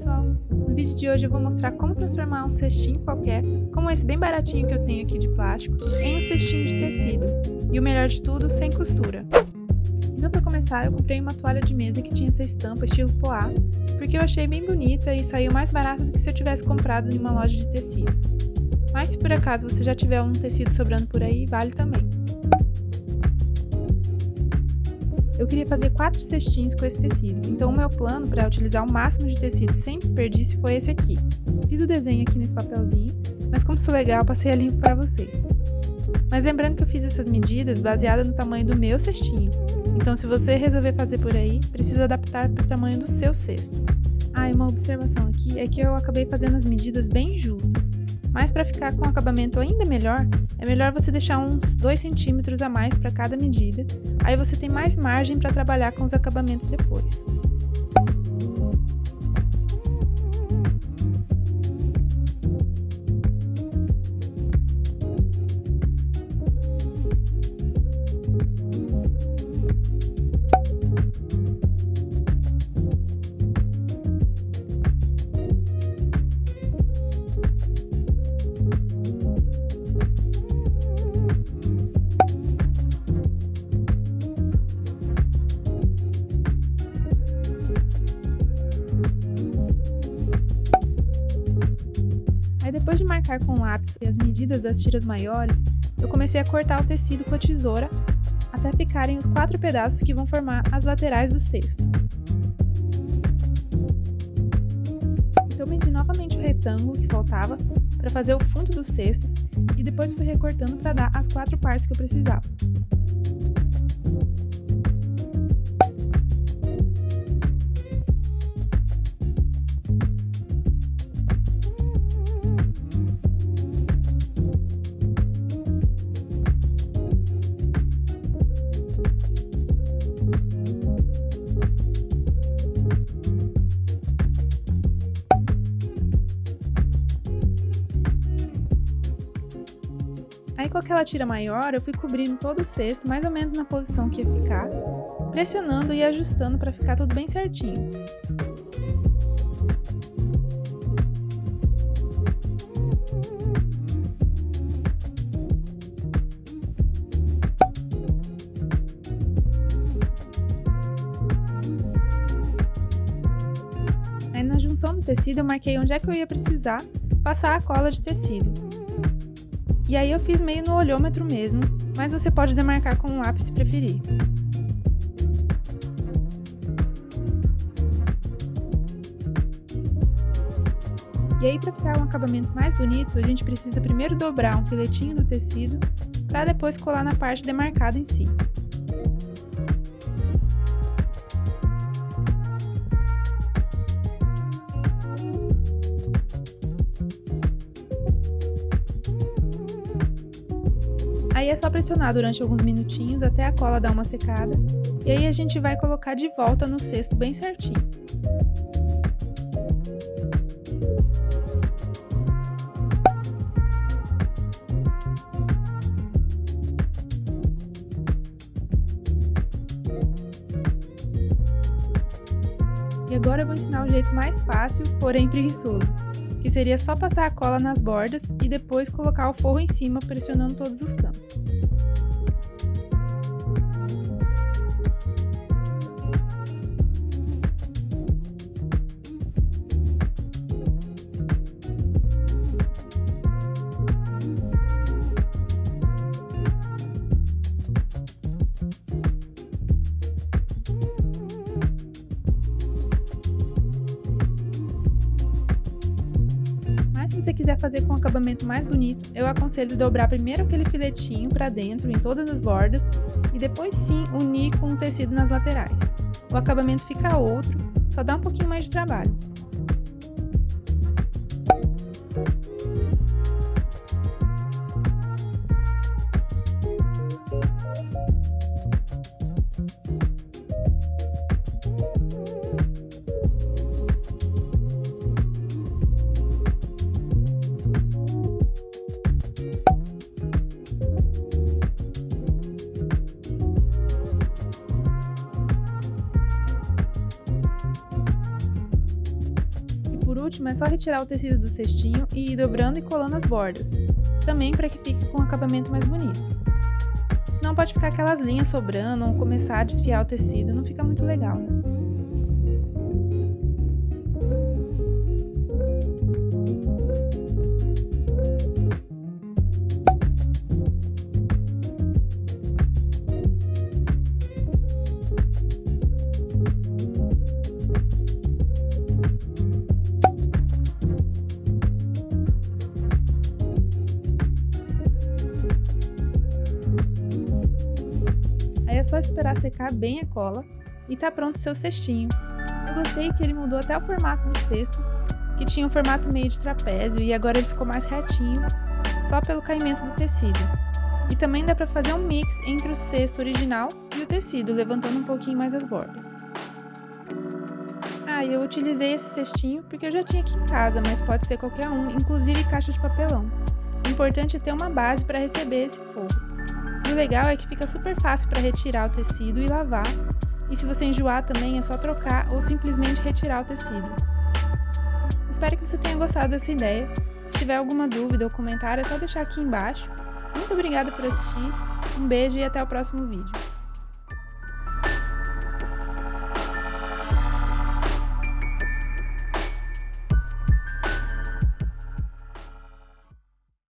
pessoal! No vídeo de hoje eu vou mostrar como transformar um cestinho qualquer, como esse bem baratinho que eu tenho aqui de plástico, em um cestinho de tecido. E o melhor de tudo, sem costura. Então, para começar, eu comprei uma toalha de mesa que tinha essa estampa estilo poá, porque eu achei bem bonita e saiu mais barata do que se eu tivesse comprado em uma loja de tecidos. Mas se por acaso você já tiver um tecido sobrando por aí, vale também. Eu queria fazer 4 cestinhos com esse tecido, então o meu plano para utilizar o máximo de tecido sem desperdício foi esse aqui. Fiz o desenho aqui nesse papelzinho, mas como sou legal, passei a limpo para vocês. Mas lembrando que eu fiz essas medidas baseada no tamanho do meu cestinho, então se você resolver fazer por aí, precisa adaptar para o tamanho do seu cesto. Ah, e uma observação aqui é que eu acabei fazendo as medidas bem justas, mas para ficar com um acabamento ainda melhor, é melhor você deixar uns 2 centímetros a mais para cada medida, aí você tem mais margem para trabalhar com os acabamentos depois. Aí depois de marcar com o lápis as medidas das tiras maiores, eu comecei a cortar o tecido com a tesoura até ficarem os 4 pedaços que vão formar as laterais do cesto. Então medi novamente o retângulo que faltava para fazer o fundo dos cestos e depois fui recortando para dar as 4 partes que eu precisava. Aí com aquela tira maior, eu fui cobrindo todo o cesto, mais ou menos na posição que ia ficar, pressionando e ajustando para ficar tudo bem certinho. Aí na junção do tecido eu marquei onde é que eu ia precisar passar a cola de tecido. E aí eu fiz meio no olhômetro mesmo, mas você pode demarcar com um lápis se preferir. E aí, para ficar um acabamento mais bonito, a gente precisa primeiro dobrar um filetinho do tecido, para depois colar na parte demarcada em si. Aí é só pressionar durante alguns minutinhos até a cola dar uma secada, e aí a gente vai colocar de volta no cesto bem certinho. E agora eu vou ensinar o jeito mais fácil, porém preguiçoso, que seria só passar a cola nas bordas e depois colocar o forro em cima, pressionando todos os cantos. Se você quiser fazer com um acabamento mais bonito, eu aconselho dobrar primeiro aquele filetinho para dentro em todas as bordas e depois sim unir com o tecido nas laterais. O acabamento fica outro, só dá um pouquinho mais de trabalho. Por último, é só retirar o tecido do cestinho e ir dobrando e colando as bordas, também para que fique com um acabamento mais bonito. Senão pode ficar aquelas linhas sobrando ou começar a desfiar o tecido, não fica muito legal, né? Aí é só esperar secar bem a cola e tá pronto o seu cestinho. Eu gostei que ele mudou até o formato do cesto, que tinha um formato meio de trapézio e agora ele ficou mais retinho, só pelo caimento do tecido. E também dá pra fazer um mix entre o cesto original e o tecido, levantando um pouquinho mais as bordas. E eu utilizei esse cestinho porque eu já tinha aqui em casa, mas pode ser qualquer um, inclusive caixa de papelão. O importante é ter uma base para receber esse forro. E o legal é que fica super fácil para retirar o tecido e lavar, e se você enjoar também é só trocar ou simplesmente retirar o tecido. Espero que você tenha gostado dessa ideia. Se tiver alguma dúvida ou comentário é só deixar aqui embaixo. Muito obrigada por assistir, um beijo e até o próximo vídeo.